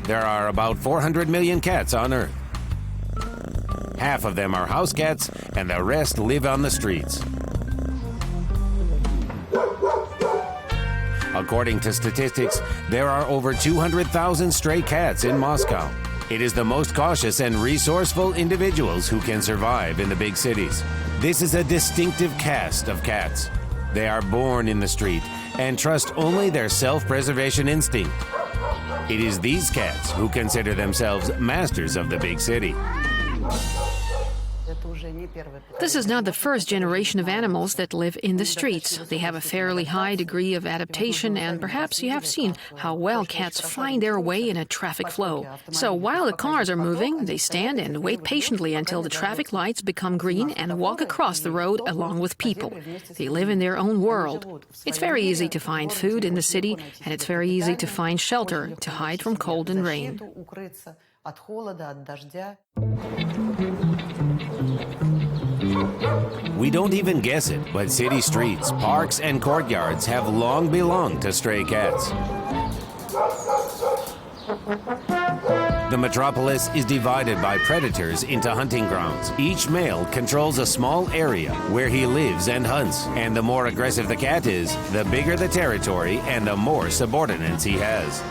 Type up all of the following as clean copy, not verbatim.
there are about 400 million cats on Earth. Half of them are house cats, and the rest live on the streets. According to statistics, there are over 200,000 stray cats in Moscow. It is the most cautious and resourceful individuals who can survive in the big cities. This is a distinctive caste of cats. They are born in the street and trust only their self-preservation instinct. It is these cats who consider themselves masters of the big city. This is not the first generation of animals that live in the streets. They have a fairly high degree of adaptation, and perhaps you have seen how well cats find their way in a traffic flow. So while the cars are moving, they stand and wait patiently until the traffic lights become green and walk across the road along with people. They live in their own world. It's very easy to find food in the city, and it's very easy to find shelter to hide from cold and rain. We don't even guess it, but city streets, parks, and courtyards have long belonged to stray cats. The metropolis is divided by predators into hunting grounds. Each male controls a small area where he lives and hunts, and the more aggressive the cat is, the bigger the territory and the more subordinates he has.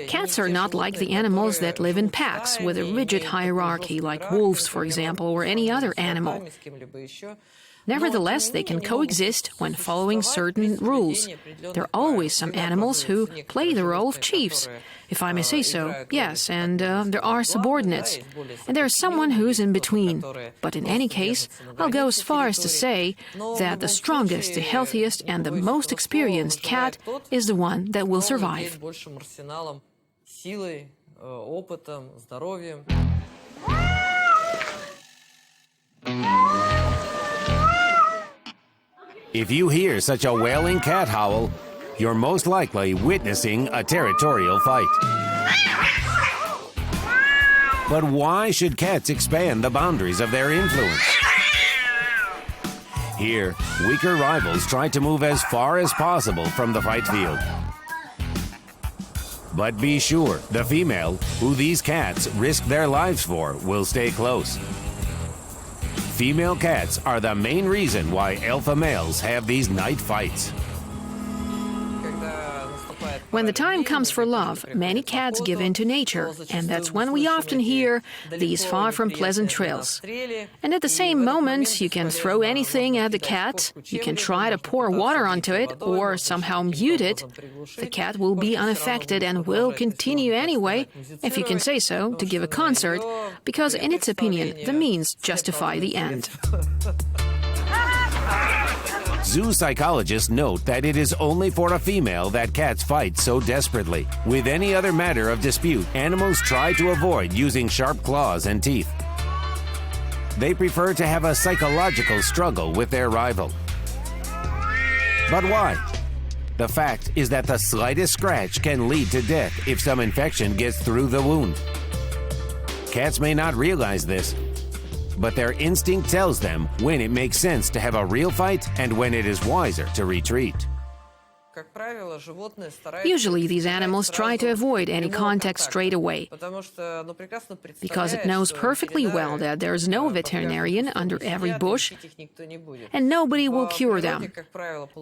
Cats are not like the animals that live in packs with a rigid hierarchy, like wolves, for example, or any other animal. Nevertheless, they can coexist when following certain rules. There are always some animals who play the role of chiefs, if I may say so, yes, and there are subordinates. And there is someone who's in between. But in any case, I'll go as far as to say that the strongest, the healthiest, and the most experienced cat is the one that will survive. If you hear such a wailing cat howl, you're most likely witnessing a territorial fight. But why should cats expand the boundaries of their influence? Here, weaker rivals try to move as far as possible from the fight field. But be sure, the female, who these cats risk their lives for, will stay close. Female cats are the main reason why alpha males have these night fights. When the time comes for love, many cats give in to nature, and that's when we often hear these far from pleasant trills. And at the same moment, you can throw anything at the cat, you can try to pour water onto it, or somehow mute it. The cat will be unaffected and will continue anyway, if you can say so, to give a concert, because in its opinion, the means justify the end. Zoo psychologists note that it is only for a female that cats fight so desperately. With any other matter of dispute, animals try to avoid using sharp claws and teeth. They prefer to have a psychological struggle with their rival. But why? The fact is that the slightest scratch can lead to death if some infection gets through the wound. Cats may not realize this, but their instinct tells them when it makes sense to have a real fight and when it is wiser to retreat. Usually these animals try to avoid any contact straight away, because it knows perfectly well that there is no veterinarian under every bush and nobody will cure them.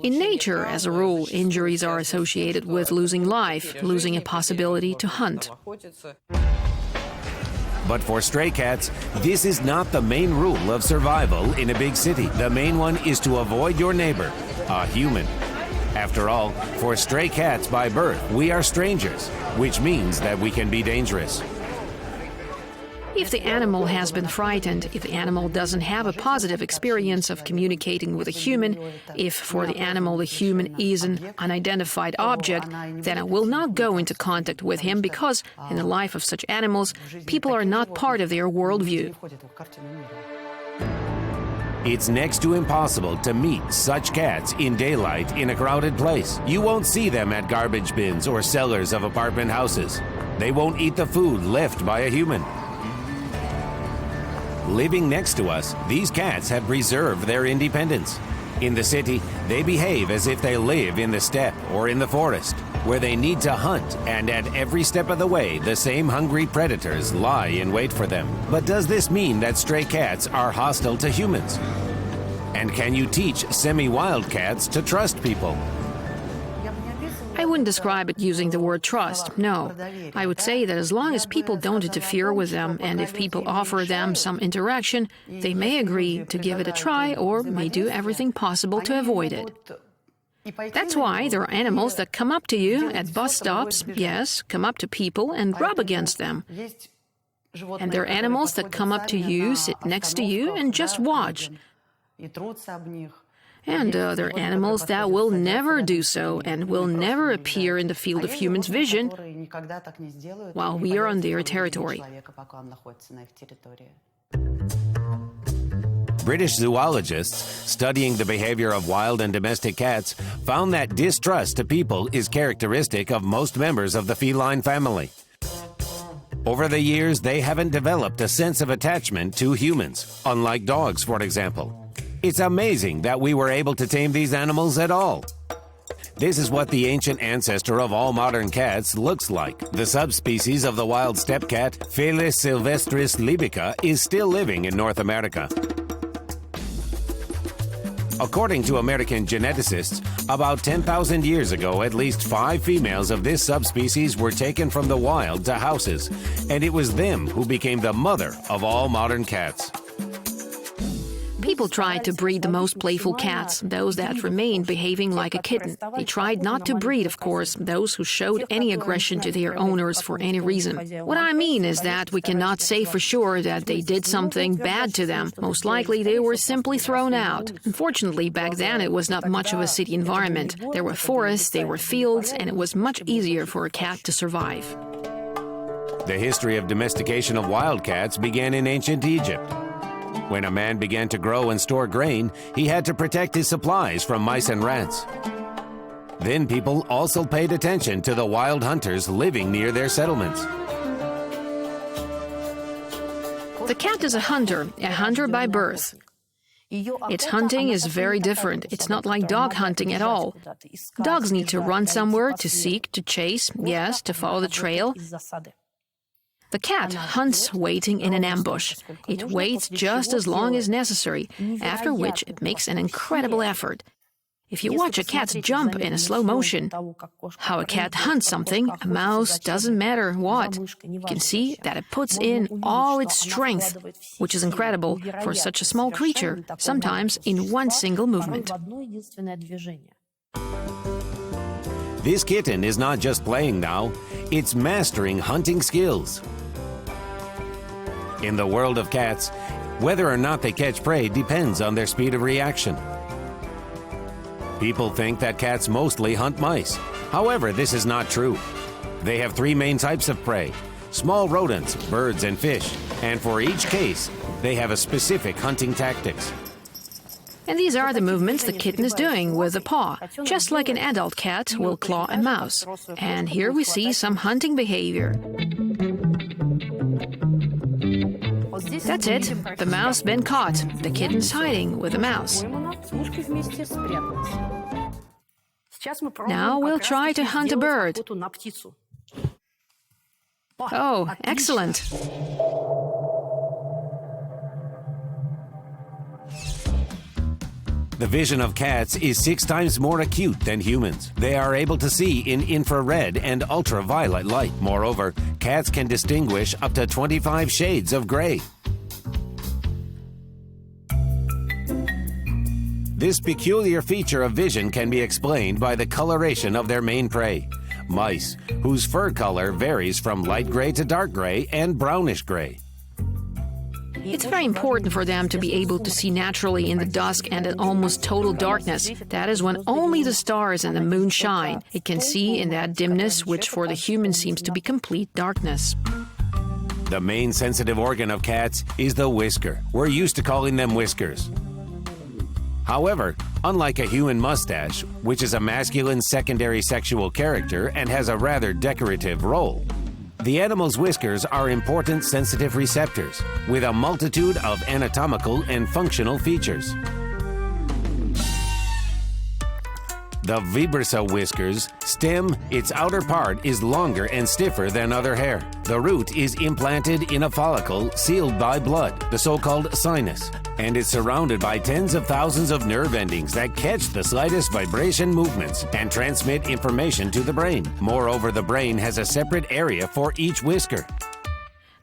In nature, as a rule, injuries are associated with losing life, losing a possibility to hunt. But for stray cats, this is not the main rule of survival in a big city. The main one is to avoid your neighbor, a human. After all, for stray cats by birth, we are strangers, which means that we can be dangerous. If the animal has been frightened, if the animal doesn't have a positive experience of communicating with a human, if for the animal the human is an unidentified object, then it will not go into contact with him because, in the life of such animals, people are not part of their worldview. It's next to impossible to meet such cats in daylight in a crowded place. You won't see them at garbage bins or cellars of apartment houses. They won't eat the food left by a human. Living next to us, these cats have preserved their independence. In the city, they behave as if they live in the steppe or in the forest. where they need to hunt, and at every step of the way, the same hungry predators lie in wait for them. But does this mean that stray cats are hostile to humans? And can you teach semi-wild cats to trust people? I wouldn't describe it using the word trust, no. I would say that as long as people don't interfere with them, and if people offer them some interaction, they may agree to give it a try or may do everything possible to avoid it. That's why there are animals that come up to you at bus stops, yes, come up to people and rub against them. And there are animals that come up to you, sit next to you, and just watch. And there are animals that will never do so and will never appear in the field of humans' vision while we are on their territory. British zoologists, studying the behavior of wild and domestic cats, found that distrust to people is characteristic of most members of the feline family. Over the years, they haven't developed a sense of attachment to humans, unlike dogs, for example. It's amazing that we were able to tame these animals at all. This is what the ancient ancestor of all modern cats looks like. The subspecies of the wild steppe cat, Felis sylvestris libica, is still living in North America. According to American geneticists, about 10,000 years ago, at least 5 females of this subspecies were taken from the wild to houses, and it was them who became the mother of all modern cats. People tried to breed the most playful cats, those that remained behaving like a kitten. They tried not to breed, of course, those who showed any aggression to their owners for any reason. What I mean is that we cannot say for sure that they did something bad to them. Most likely they were simply thrown out. Unfortunately, back then it was not much of a city environment. There were forests, there were fields, and it was much easier for a cat to survive. The history of domestication of wild cats began in ancient Egypt. When a man began to grow and store grain, he had to protect his supplies from mice and rats. Then people also paid attention to the wild hunters living near their settlements. The cat is a hunter by birth. Its hunting is very different. It's not like dog hunting at all. Dogs need to run somewhere, to seek, to chase, yes, to follow the trail. The cat hunts waiting in an ambush. It waits just as long as necessary, after which it makes an incredible effort. If you watch a cat jump in a slow motion, how a cat hunts something, a mouse, doesn't matter what, you can see that it puts in all its strength, which is incredible for such a small creature, sometimes in one single movement. This kitten is not just playing now, it's mastering hunting skills. In the world of cats, whether or not they catch prey depends on their speed of reaction. People think that cats mostly hunt mice. However, this is not true. They have 3 main types of prey: small rodents, birds, and fish. And for each case, they have a specific hunting tactics. And these are the movements the kitten is doing with the paw, just like an adult cat will claw a mouse. And here we see some hunting behavior. That's it. The mouse been caught. The kitten's hiding with the mouse. Now we'll try to hunt a bird. Oh, excellent. The vision of cats is 6 times more acute than humans. They are able to see in infrared and ultraviolet light. Moreover, cats can distinguish up to 25 shades of gray. This peculiar feature of vision can be explained by the coloration of their main prey, mice, whose fur color varies from light gray to dark gray and brownish gray. It's very important for them to be able to see naturally in the dusk and in almost total darkness. That is when only the stars and the moon shine. It can see in that dimness, which for the human seems to be complete darkness. The main sensitive organ of cats is the whisker. We're used to calling them whiskers. However, unlike a human mustache, which is a masculine secondary sexual character and has a rather decorative role, the animal's whiskers are important sensitive receptors with a multitude of anatomical and functional features. The vibrissae whiskers stem, its outer part is longer and stiffer than other hair. The root is implanted in a follicle sealed by blood, the so-called sinus, and is surrounded by tens of thousands of nerve endings that catch the slightest vibration movements and transmit information to the brain. Moreover, the brain has a separate area for each whisker.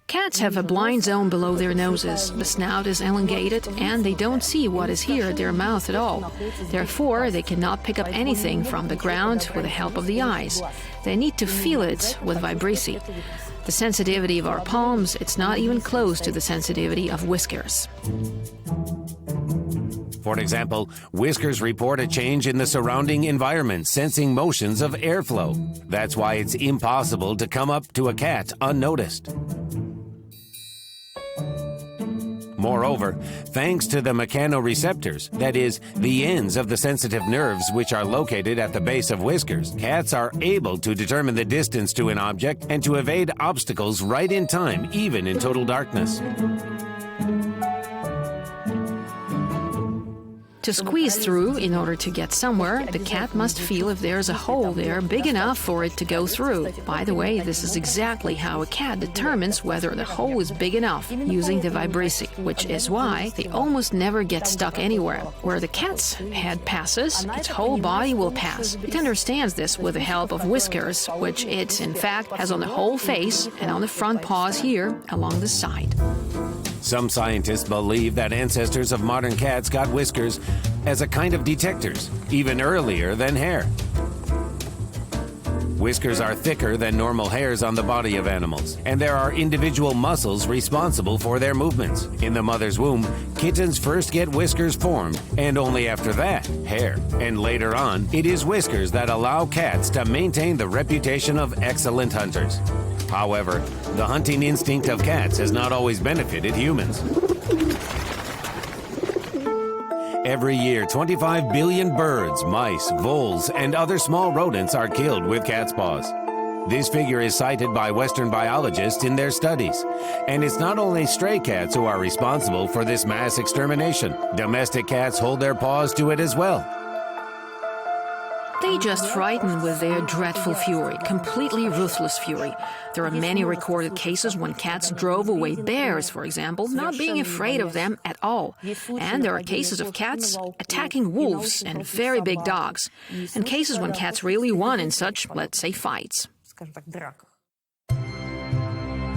Cats have a blind zone below their noses. The snout is elongated and they don't see what is here at their mouth at all. Therefore, they cannot pick up anything from the ground with the help of the eyes. They need to feel it with vibrissae. The sensitivity of our palms, it's not even close to the sensitivity of whiskers. For example, whiskers report a change in the surrounding environment, sensing motions of airflow. That's why it's impossible to come up to a cat unnoticed. Moreover, thanks to the mechanoreceptors, that is, the ends of the sensitive nerves which are located at the base of whiskers, cats are able to determine the distance to an object and to evade obstacles right in time, even in total darkness. To squeeze through in order to get somewhere, the cat must feel if there's a hole there big enough for it to go through. By the way, this is exactly how a cat determines whether the hole is big enough, using the vibrissae, which is why they almost never get stuck anywhere. Where the cat's head passes, its whole body will pass. It understands this with the help of whiskers, which it, in fact, has on the whole face and on the front paws here along the side. Some scientists believe that ancestors of modern cats got whiskers as a kind of detectors, even earlier than hair. Whiskers are thicker than normal hairs on the body of animals, and there are individual muscles responsible for their movements. In the mother's womb, kittens first get whiskers formed, and only after that, hair. And later on, it is whiskers that allow cats to maintain the reputation of excellent hunters. However, the hunting instinct of cats has not always benefited humans. Every year, 25 billion birds, mice, voles, and other small rodents are killed with cat's paws. This figure is cited by Western biologists in their studies. And it's not only stray cats who are responsible for this mass extermination. Domestic cats hold their paws to it as well. They just frighten with their dreadful fury, completely ruthless fury. There are many recorded cases when cats drove away bears, for example, not being afraid of them at all. And there are cases of cats attacking wolves and very big dogs, and cases when cats really won in such, let's say, fights.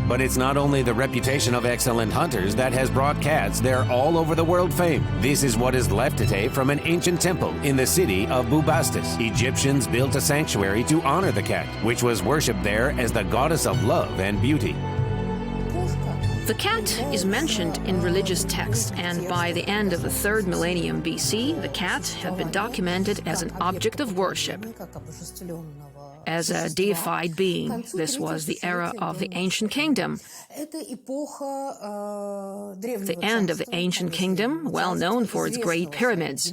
But it's not only the reputation of excellent hunters that has brought cats their all over the world fame. This is what is left today from an ancient temple in the city of Bubastis. Egyptians built a sanctuary to honor the cat, which was worshipped there as the goddess of love and beauty. The cat is mentioned in religious texts, and by the end of the 3rd millennium BC, the cat had been documented as an object of worship, as a deified being. This was the era of the ancient kingdom. The end of the ancient kingdom, well known for its great pyramids.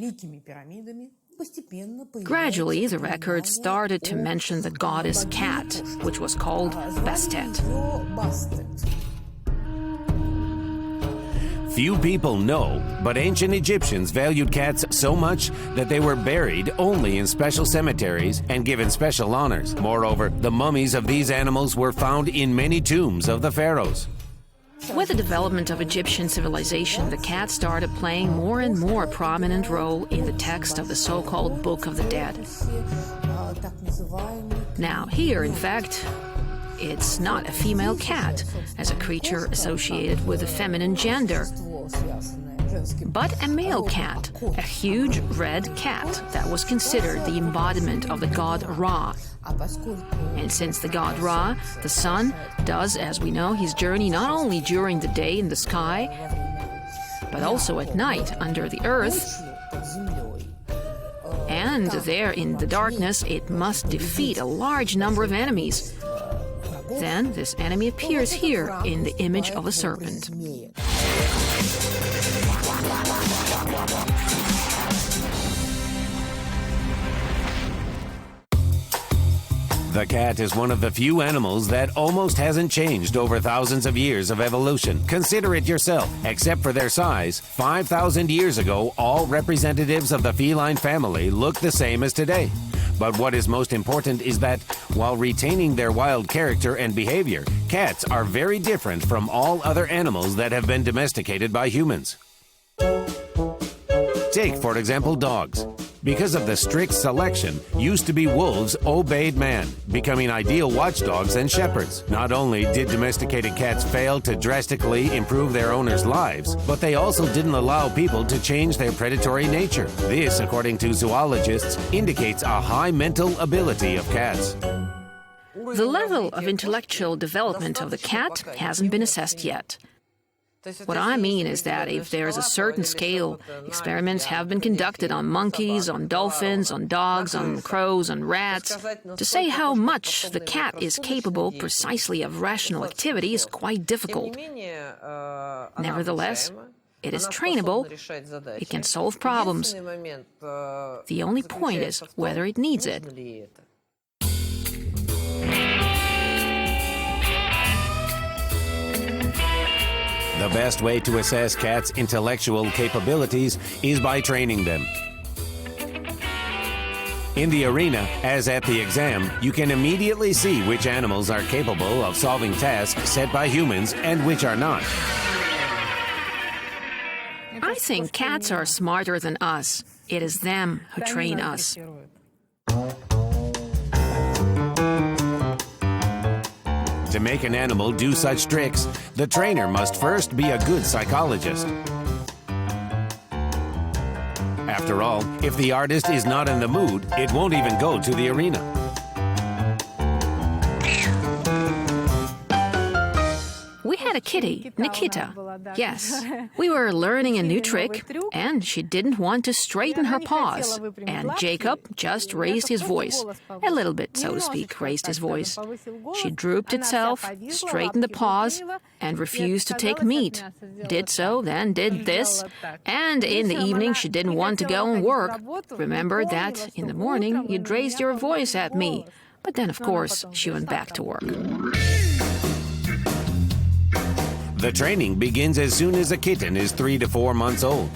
Gradually, the records started to mention the goddess cat, which was called Bastet. Few people know, but ancient Egyptians valued cats so much that they were buried only in special cemeteries and given special honors. Moreover, the mummies of these animals were found in many tombs of the pharaohs. With the development of Egyptian civilization, the cat started playing more and more prominent role in the text of the so-called Book of the Dead. Now, here, in fact, it's not a female cat as a creature associated with the feminine gender, but a male cat, a huge red cat that was considered the embodiment of the god Ra. And since the god Ra, the sun, does, as we know, his journey not only during the day in the sky, but also at night under the earth, and there in the darkness it must defeat a large number of enemies. Then this enemy appears here in the image of a serpent. The cat is one of the few animals that almost hasn't changed over thousands of years of evolution. Consider it yourself. Except for their size, 5,000 years ago, all representatives of the feline family looked the same as today. But what is most important is that, while retaining their wild character and behavior, cats are very different from all other animals that have been domesticated by humans. Take, for example, dogs. Because of the strict selection, used to be wolves obeyed man, becoming ideal watchdogs and shepherds. Not only did domesticated cats fail to drastically improve their owners' lives, but they also didn't allow people to change their predatory nature. This, according to zoologists, indicates a high mental ability of cats. The level of intellectual development of the cat hasn't been assessed yet. What I mean is that if there is a certain scale, experiments have been conducted on monkeys, on dolphins, on dogs, on crows, on rats. To say how much the cat is capable precisely of rational activity is quite difficult. Nevertheless, it is trainable, it can solve problems. The only point is whether it needs it. The best way to assess cats' intellectual capabilities is by training them. In the arena, as at the exam, you can immediately see which animals are capable of solving tasks set by humans and which are not. I think cats are smarter than us. It is them who train us. To make an animal do such tricks, the trainer must first be a good psychologist. After all, if the artist is not in the mood, it won't even go to the arena. We had a kitty, Nikita. Yes, we were learning a new trick, and she didn't want to straighten her paws. And Jacob just raised his voice. A little bit, so to speak, raised his voice. She drooped itself, straightened the paws, and refused to take meat. Did so, then did this. And in the evening, she didn't want to go and work. Remember that in the morning, you'd raised your voice at me. But then, of course, she went back to work. The training begins as soon as a kitten is 3 to 4 months old.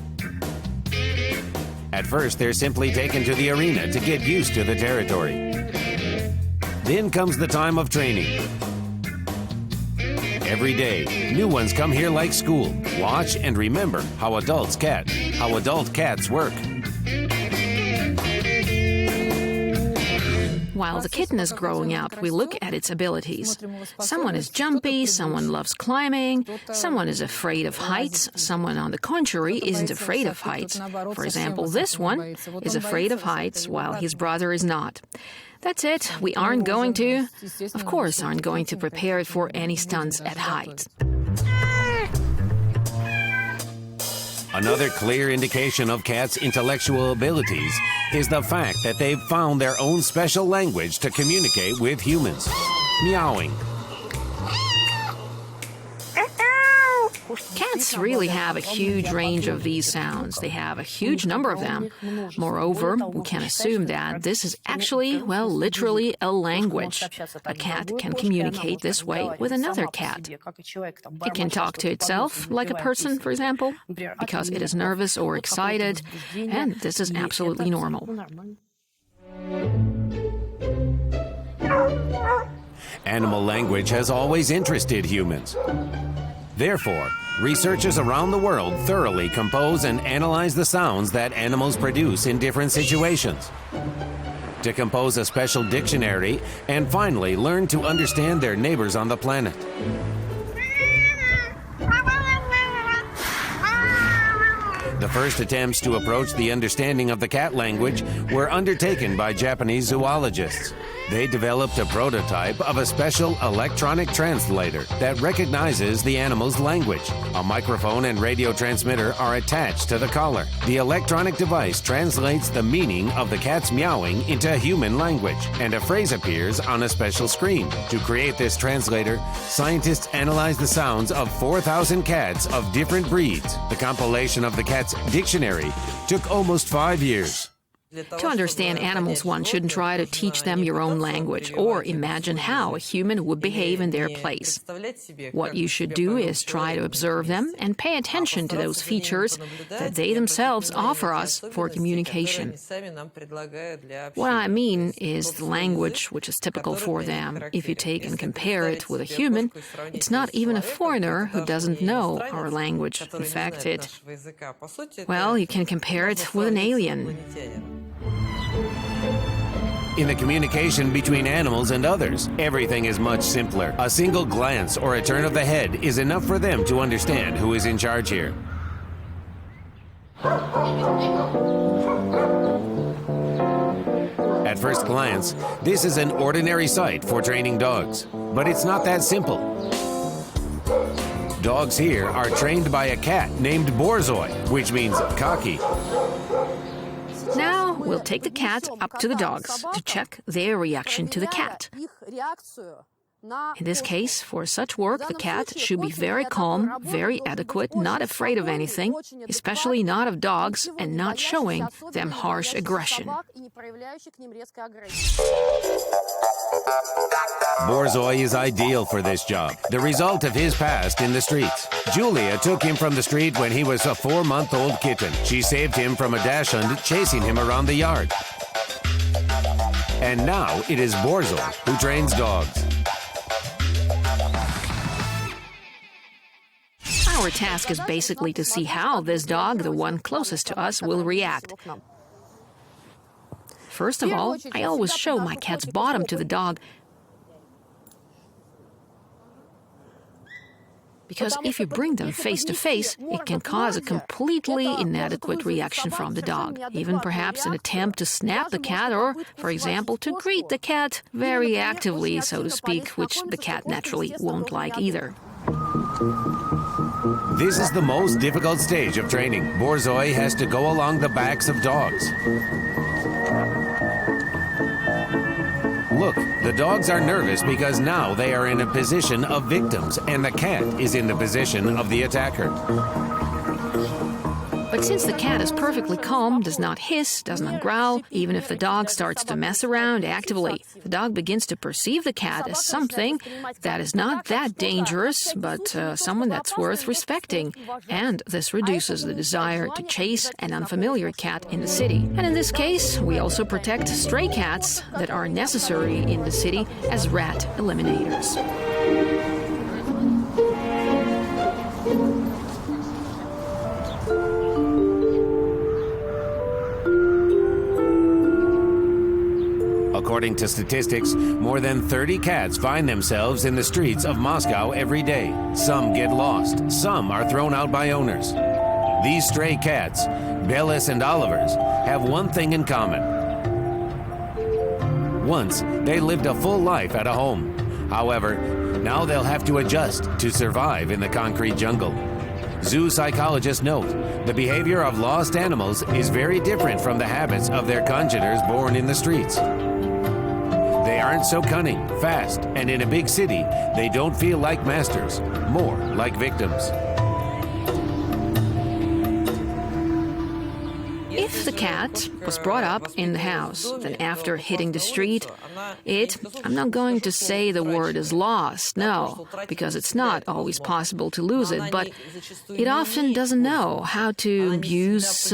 At first, they're simply taken to the arena to get used to the territory. Then comes the time of training. Every day, new ones come here like school. Watch and remember how adult cats work. While the kitten is growing up, we look at its abilities. Someone is jumpy, someone loves climbing, someone is afraid of heights, someone, on the contrary, isn't afraid of heights. For example, this one is afraid of heights, while his brother is not. That's it. We aren't going to prepare it for any stunts at height. Another clear indication of cats' intellectual abilities is the fact that they've found their own special language to communicate with humans. Meowing. Cats really have a huge range of these sounds. They have a huge number of them. Moreover, we can assume that this is actually, literally a language. A cat can communicate this way with another cat. It can talk to itself, like a person, for example, because it is nervous or excited, and this is absolutely normal. Animal language has always interested humans. Therefore, researchers around the world thoroughly compose and analyze the sounds that animals produce in different situations, to compose a special dictionary, and finally learn to understand their neighbors on the planet. The first attempts to approach the understanding of the cat language were undertaken by Japanese zoologists. They developed a prototype of a special electronic translator that recognizes the animal's language. A microphone and radio transmitter are attached to the collar. The electronic device translates the meaning of the cat's meowing into human language, and a phrase appears on a special screen. To create this translator, scientists analyzed the sounds of 4,000 cats of different breeds. The compilation of the cat's dictionary took almost 5 years. To understand animals, one shouldn't try to teach them your own language or imagine how a human would behave in their place. What you should do is try to observe them and pay attention to those features that they themselves offer us for communication. What I mean is the language which is typical for them. If you take and compare it with a human, it's not even a foreigner who doesn't know our language. In fact, you can compare it with an alien. In the communication between animals and others, everything is much simpler. A single glance or a turn of the head is enough for them to understand who is in charge here. At first glance, this is an ordinary sight for training dogs, but it's not that simple. Dogs here are trained by a cat named Borzoi, which means cocky. Now we'll take the cat up to the dogs to check their reaction to the cat. In this case, for such work, the cat should be very calm, very adequate, not afraid of anything, especially not of dogs, and not showing them harsh aggression. Borzoi is ideal for this job, the result of his past in the streets. Julia took him from the street when he was a 4-month-old kitten. She saved him from a dachshund chasing him around the yard. And now it is Borzoi who trains dogs. Our task is basically to see how this dog, the one closest to us, will react. First of all, I always show my cat's bottom to the dog, because if you bring them face to face, it can cause a completely inadequate reaction from the dog. Even perhaps an attempt to snap the cat or, for example, to greet the cat very actively, so to speak, which the cat naturally won't like either. This is the most difficult stage of training. Borzoi has to go along the backs of dogs. Look, the dogs are nervous because now they are in a position of victims, and the cat is in the position of the attacker. But since the cat is perfectly calm, does not hiss, does not growl, even if the dog starts to mess around actively, the dog begins to perceive the cat as something that is not that dangerous, but someone that's worth respecting. And this reduces the desire to chase an unfamiliar cat in the city. And in this case, we also protect stray cats that are necessary in the city as rat eliminators. According to statistics, more than 30 cats find themselves in the streets of Moscow every day. Some get lost. Some are thrown out by owners. These stray cats, Bellis and Olivers, have one thing in common. Once, they lived a full life at a home. However, now they'll have to adjust to survive in the concrete jungle. Zoo psychologists note the behavior of lost animals is very different from the habits of their congeners born in the streets. They aren't so cunning, fast, and in a big city, they don't feel like masters, more like victims. If the cat was brought up in the house, then after hitting the street, I'm not going to say the word is lost, no, because it's not always possible to lose it, but it often doesn't know how to use,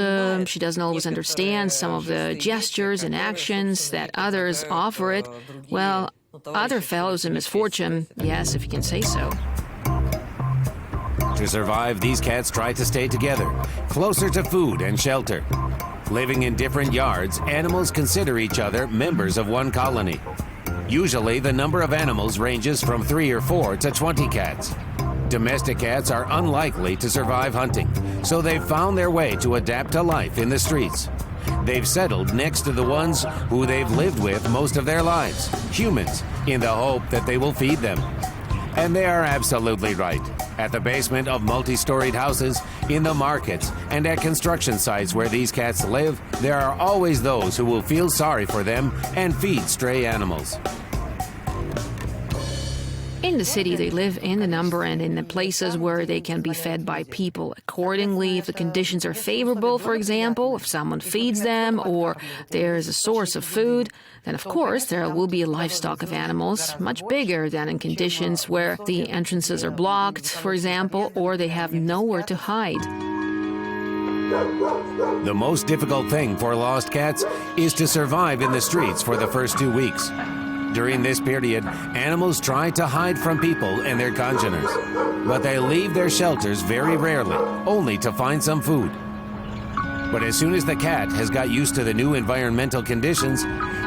she doesn't always understand some of the gestures and actions that others offer it. Well, other fellows in misfortune, yes, if you can say so. To survive, these cats try to stay together, closer to food and shelter. Living in different yards, animals consider each other members of one colony. Usually, the number of animals ranges from 3 or 4 to 20 cats. Domestic cats are unlikely to survive hunting, so they've found their way to adapt to life in the streets. They've settled next to the ones who they've lived with most of their lives, humans, in the hope that they will feed them. And they are absolutely right. At the basement of multi-storied houses, in the markets, and at construction sites where these cats live, there are always those who will feel sorry for them and feed stray animals. In the city, they live in the number and in the places where they can be fed by people accordingly. If the conditions are favorable, for example, if someone feeds them or there is a source of food, then of course there will be a livestock of animals, much bigger than in conditions where the entrances are blocked, for example, or they have nowhere to hide. The most difficult thing for lost cats is to survive in the streets for the first 2 weeks. During this period, animals try to hide from people and their congeners, but they leave their shelters very rarely, only to find some food. But as soon as the cat has got used to the new environmental conditions,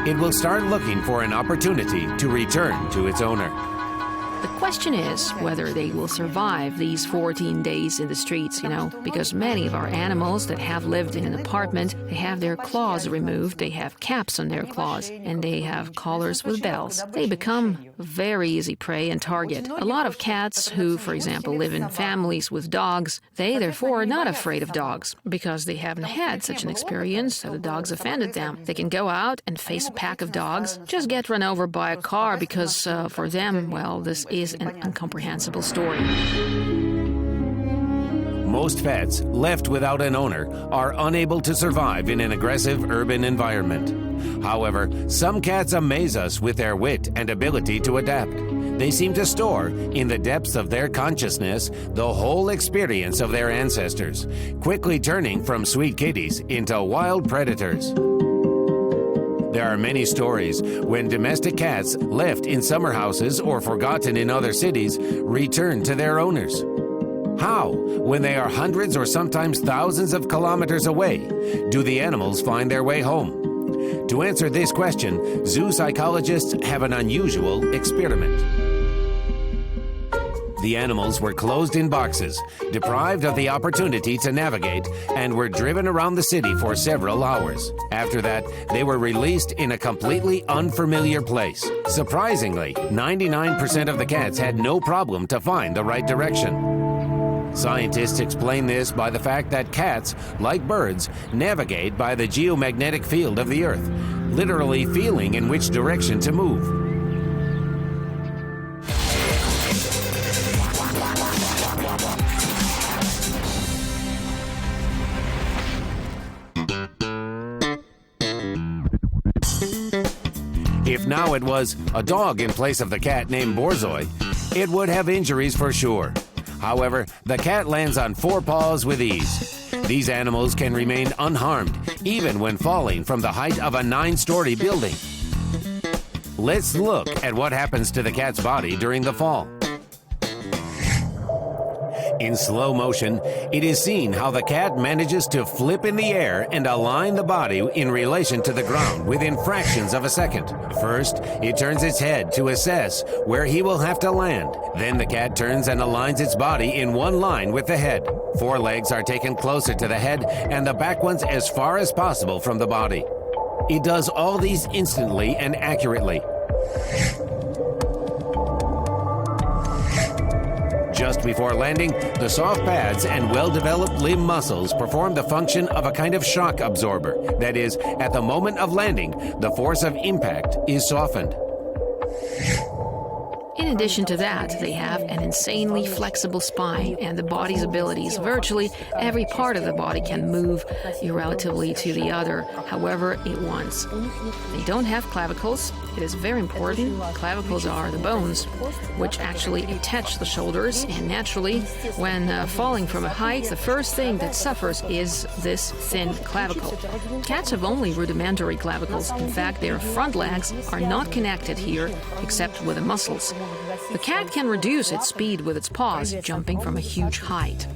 it will start looking for an opportunity to return to its owner. The question is whether they will survive these 14 days in the streets, because many of our animals that have lived in an apartment, they have their claws removed, they have caps on their claws, and they have collars with bells. They become very easy prey and target. A lot of cats who, for example, live in families with dogs, they therefore are not afraid of dogs because they haven't had such an experience that the dogs offended them. They can go out and face a pack of dogs, just get run over by a car because for them, well, this is an incomprehensible story. Most pets left without an owner are unable to survive in an aggressive urban environment. However, some cats amaze us with their wit and ability to adapt. They seem to store, in the depths of their consciousness, the whole experience of their ancestors, quickly turning from sweet kitties into wild predators. There are many stories when domestic cats left in summer houses or forgotten in other cities return to their owners. How, when they are hundreds or sometimes thousands of kilometers away, do the animals find their way home? To answer this question, zoo psychologists have an unusual experiment. The animals were closed in boxes, deprived of the opportunity to navigate, and were driven around the city for several hours. After that, they were released in a completely unfamiliar place. Surprisingly, 99% of the cats had no problem to find the right direction. Scientists explain this by the fact that cats, like birds, navigate by the geomagnetic field of the Earth, literally feeling in which direction to move. If now it was a dog in place of the cat named Borzoi, it would have injuries for sure. However, the cat lands on 4 paws with ease. These animals can remain unharmed, even when falling from the height of a 9-story building. Let's look at what happens to the cat's body during the fall. In slow motion, it is seen how the cat manages to flip in the air and align the body in relation to the ground within fractions of a second. First, it turns its head to assess where he will have to land. Then the cat turns and aligns its body in one line with the head. 4 legs are taken closer to the head and the back ones as far as possible from the body. It does all these instantly and accurately. Just before landing, the soft pads and well-developed limb muscles perform the function of a kind of shock absorber. That is, at the moment of landing, the force of impact is softened. In addition to that, they have an insanely flexible spine and the body's abilities. Virtually every part of the body can move relatively to the other, however it wants. They don't have clavicles. It is very important. Clavicles are the bones which actually attach the shoulders, and naturally, when falling from a height, the first thing that suffers is this thin clavicle. Cats have only rudimentary clavicles. In fact, their front legs are not connected here except with the muscles. The cat can reduce its speed with its paws, jumping from a huge height.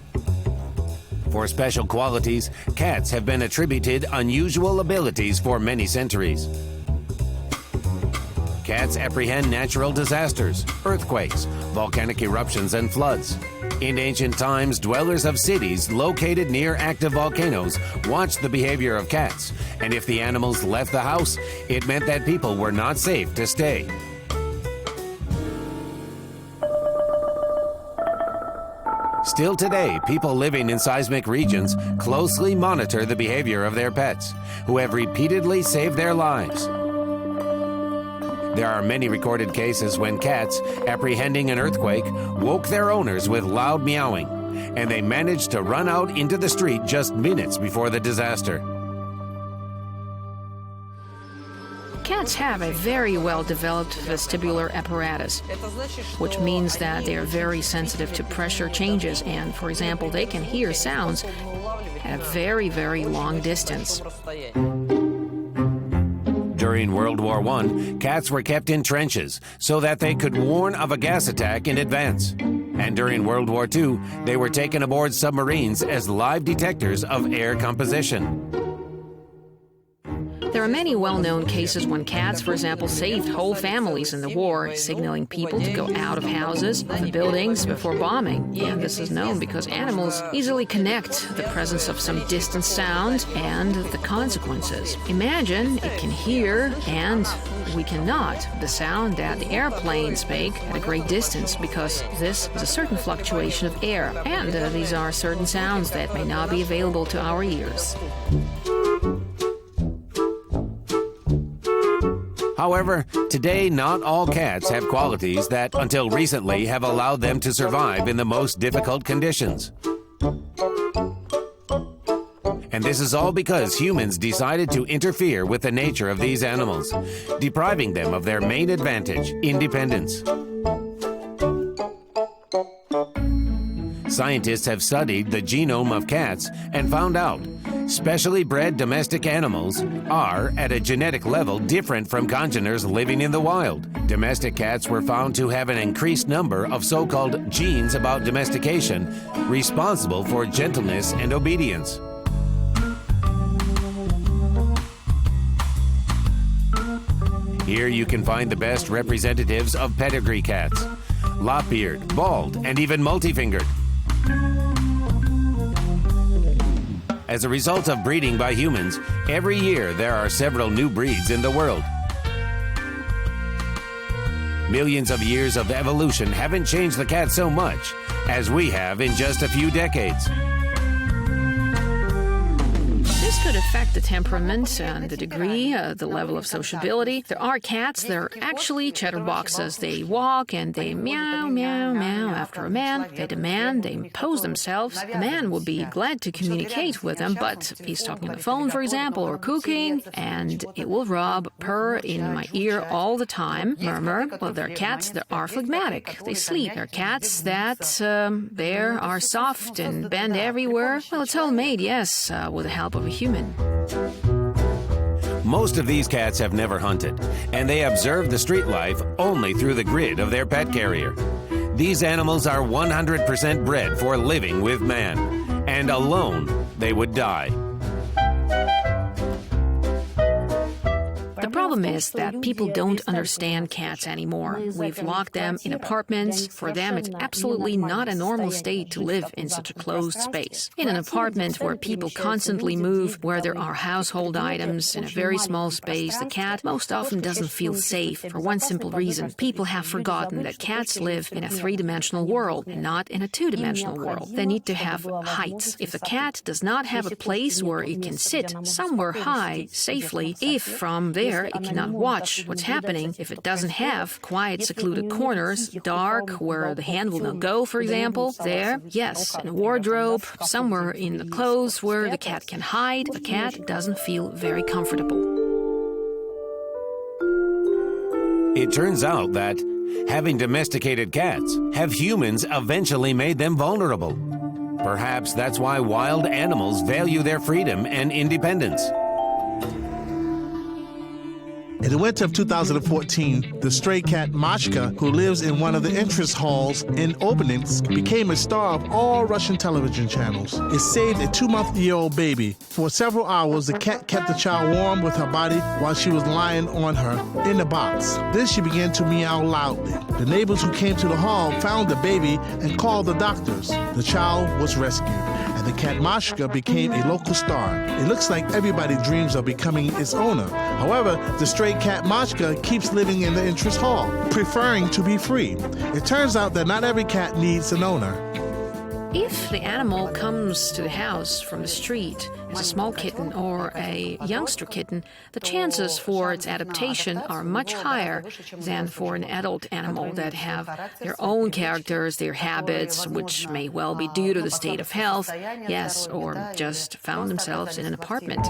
For special qualities, cats have been attributed unusual abilities for many centuries. Cats apprehend natural disasters, earthquakes, volcanic eruptions, and floods. In ancient times, dwellers of cities located near active volcanoes watched the behavior of cats, and if the animals left the house, it meant that people were not safe to stay. Still today, people living in seismic regions closely monitor the behavior of their pets, who have repeatedly saved their lives. There are many recorded cases when cats, apprehending an earthquake, woke their owners with loud meowing, and they managed to run out into the street just minutes before the disaster. Cats have a very well-developed vestibular apparatus, which means that they are very sensitive to pressure changes, and, for example, they can hear sounds at a very, very long distance. During World War I, cats were kept in trenches so that they could warn of a gas attack in advance. And during World War II, they were taken aboard submarines as live detectors of air composition. There are many well-known cases when cats, for example, saved whole families in the war, signaling people to go out of houses, of buildings before bombing. And this is known because animals easily connect the presence of some distant sound and the consequences. Imagine it can hear, and we cannot, the sound that the airplanes make at a great distance, because this is a certain fluctuation of air, and these are certain sounds that may not be available to our ears. However, today not all cats have qualities that, until recently, have allowed them to survive in the most difficult conditions. And this is all because humans decided to interfere with the nature of these animals, depriving them of their main advantage, independence. Scientists have studied the genome of cats and found out specially bred domestic animals are, at a genetic level, different from congeners living in the wild. Domestic cats were found to have an increased number of so-called genes about domestication, responsible for gentleness and obedience. Here you can find the best representatives of pedigree cats: lop-eared, bald, and even multi-fingered. As a result of breeding by humans, every year there are several new breeds in the world. Millions of years of evolution haven't changed the cat so much as we have in just a few decades. This could affect the temperament and the degree, the level of sociability. There are cats that are actually chatterboxes. They walk and they meow, meow, meow after a man. They demand, they impose themselves. A man would be glad to communicate with them, but he's talking on the phone, for example, or cooking, and it will rub, purr in my ear all the time, murmur. Well, there are cats that are phlegmatic. They sleep. There are cats that they are soft and bend everywhere. Well, it's homemade, yes, with the help of a human. Most of these cats have never hunted, and they observe the street life only through the grid of their pet carrier. These animals are 100% bred for living with man, and alone they would die. The problem is that people don't understand cats anymore. We've locked them in apartments. For them, it's absolutely not a normal state to live in such a closed space. In an apartment where people constantly move, where there are household items in a very small space, the cat most often doesn't feel safe for one simple reason. People have forgotten that cats live in a three-dimensional world and not in a two-dimensional world. They need to have heights. If the cat does not have a place where it can sit somewhere high safely, if from there it cannot watch what's happening, if it doesn't have quiet, secluded corners, dark, where the hand will not go, for example, there, yes, in a wardrobe, somewhere in the clothes where the cat can hide, the cat doesn't feel very comfortable. It turns out that, having domesticated cats, have humans eventually made them vulnerable. Perhaps that's why wild animals value their freedom and independence. In the winter of 2014, the stray cat Mashka, who lives in one of the entrance halls in Obninsk, became a star of all Russian television channels. It saved a 2-month-old baby. For several hours, the cat kept the child warm with her body while she was lying on her in the box. Then she began to meow loudly. The neighbors who came to the hall found the baby and called the doctors. The child was rescued, and the cat Mashka became a local star. It looks like everybody dreams of becoming its owner. However, the stray cat Mashka keeps living in the entrance hall, preferring to be free. It turns out that not every cat needs an owner. If the animal comes to the house from the street as a small kitten or a youngster kitten, the chances for its adaptation are much higher than for an adult animal that have their own characters, their habits, which may well be due to the state of health, yes, or just found themselves in an apartment.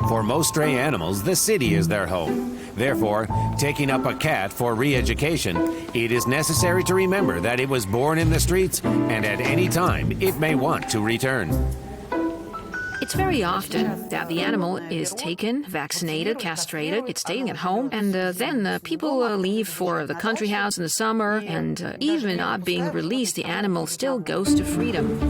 For most stray animals, the city is their home. Therefore, taking up a cat for re-education, it is necessary to remember that it was born in the streets and at any time it may want to return. It's very often that the animal is taken, vaccinated, castrated, it's staying at home, and then people leave for the country house in the summer, and even not being released, the animal still goes to freedom.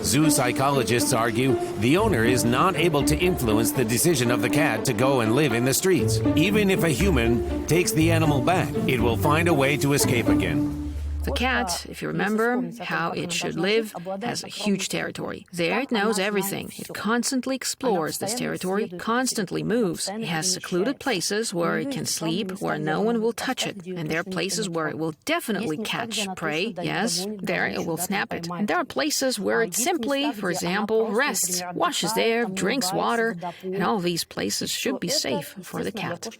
Zoo psychologists argue the owner is not able to influence the decision of the cat to go and live in the streets. Even if a human takes the animal back, it will find a way to escape again. The cat, if you remember how it should live, has a huge territory. There it knows everything. It constantly explores this territory, constantly moves. It has secluded places where it can sleep, where no one will touch it. And there are places where it will definitely catch prey. Yes, there it will snap it. And there are places where it simply, for example, rests, washes there, drinks water, and all these places should be safe for the cat.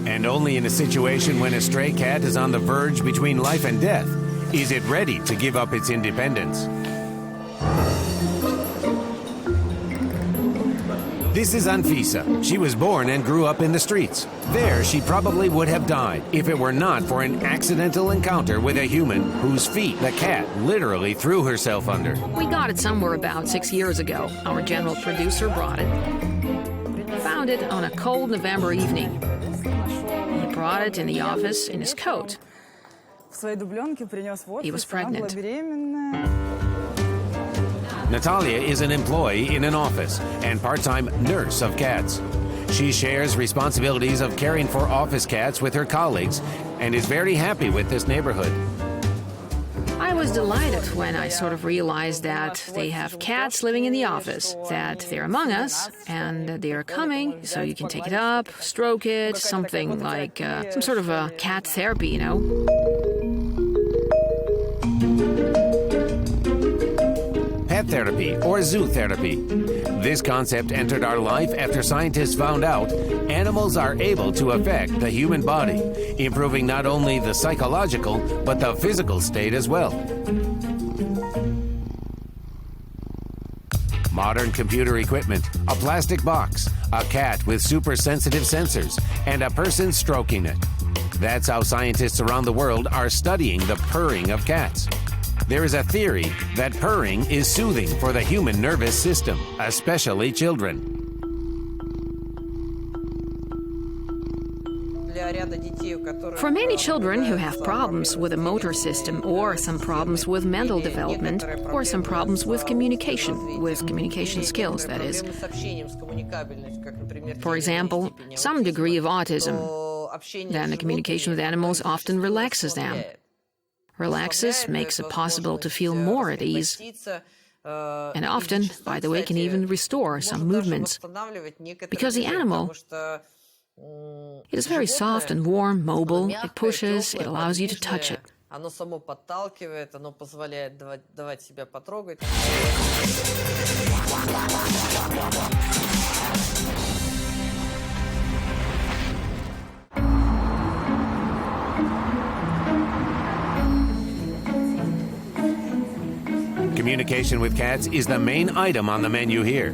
And only in a situation when a stray cat is on the verge between life and death is it ready to give up its independence. This is Anfisa. She was born and grew up in the streets. There, she probably would have died if it were not for an accidental encounter with a human whose feet the cat literally threw herself under. We got it somewhere about 6 years ago. Our general producer brought it. Found it on a cold November evening. He brought it in the office in his coat. He was pregnant. Natalia is an employee in an office and part-time nurse of cats. She shares responsibilities of caring for office cats with her colleagues and is very happy with this neighborhood. I was delighted when I sort of realized that they have cats living in the office, that they're among us, and they are coming, so you can take it up, stroke it, something like some sort of a cat therapy, you know. Pet therapy or zoo therapy. This concept entered our life after scientists found out animals are able to affect the human body, improving not only the psychological but the physical state as well. Modern computer equipment, a plastic box, a cat with super sensitive sensors, and a person stroking it. That's how scientists around the world are studying the purring of cats. There is a theory that purring is soothing for the human nervous system, especially children. For many children who have problems with the motor system, or some problems with mental development, or some problems with communication skills, that is. For example, some degree of autism, then the communication with animals often relaxes them. Relaxes, makes it possible to feel more at ease, and often, by the way, can even restore some movements. Because the animal, it is very soft and warm, mobile, it pushes, it allows you to touch it. Communication with cats is the main item on the menu here.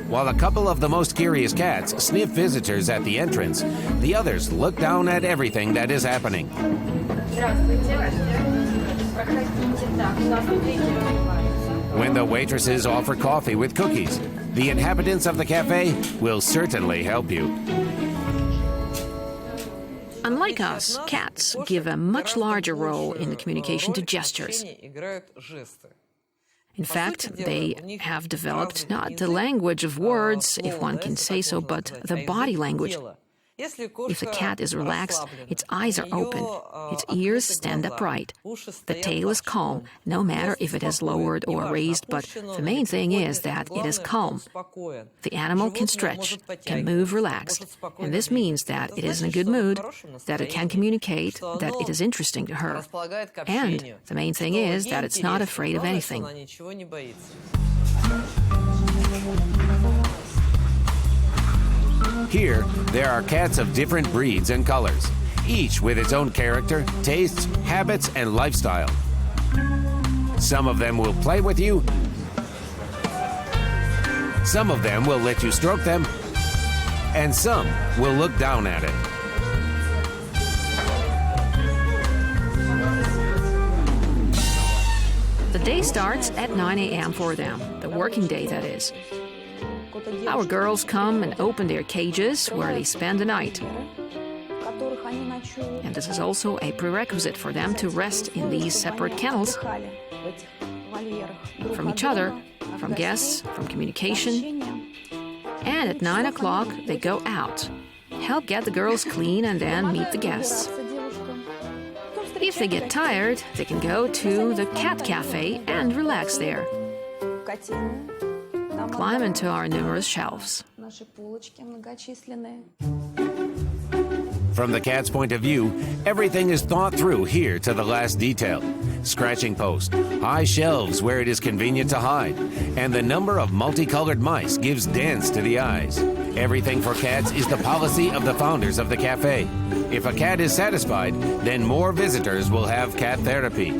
While a couple of the most curious cats sniff visitors at the entrance, the others look down at everything that is happening. When the waitresses offer coffee with cookies, the inhabitants of the cafe will certainly help you. Unlike us, cats give a much larger role in the communication to gestures. In fact, they have developed not the language of words, if one can say so, but the body language. If the cat is relaxed, its eyes are open, its ears stand upright. The tail is calm, no matter if it is lowered or raised, but the main thing is that it is calm. The animal can stretch, can move relaxed, and this means that it is in a good mood, that it can communicate, that it is interesting to her. And the main thing is that it's not afraid of anything. Here, there are cats of different breeds and colors, each with its own character, tastes, habits, and lifestyle. Some of them will play with you. Some of them will let you stroke them. And some will look down at it. The day starts at 9 a.m. for them, the working day, that is. Our girls come and open their cages where they spend the night. And this is also a prerequisite for them to rest in these separate kennels from each other, from guests, from communication. And at 9 o'clock, they go out, help get the girls clean, and then meet the guests. If they get tired, they can go to the cat cafe and relax there. Climb into our numerous shelves. From the cat's point of view, everything is thought through here to the last detail. Scratching post, high shelves where it is convenient to hide, and the number of multicolored mice gives dance to the eyes. Everything for cats is the policy of the founders of the cafe. If a cat is satisfied, then more visitors will have cat therapy.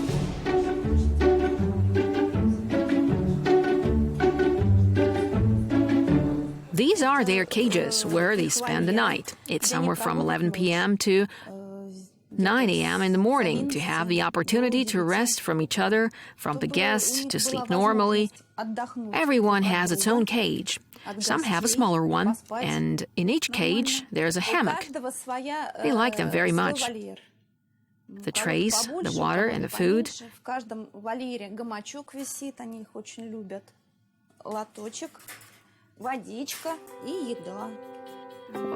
These are their cages where they spend the night. It's somewhere from 11 p.m. to 9 a.m. in the morning to have the opportunity to rest from each other, from the guests, to sleep normally. Everyone has its own cage. Some have a smaller one, and in each cage there's a hammock. They like them very much. The trays, the water, and the food.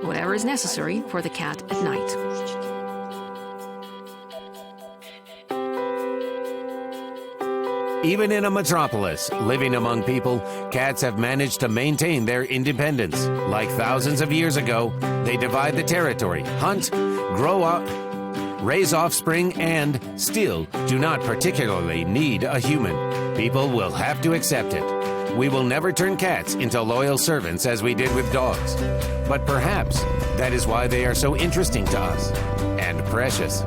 Whatever is necessary for the cat at night. Even in a metropolis, living among people, cats have managed to maintain their independence. Like thousands of years ago, they divide the territory, hunt, grow up, raise offspring, and still do not particularly need a human. People will have to accept it. We will never turn cats into loyal servants as we did with dogs. But perhaps that is why they are so interesting to us and precious.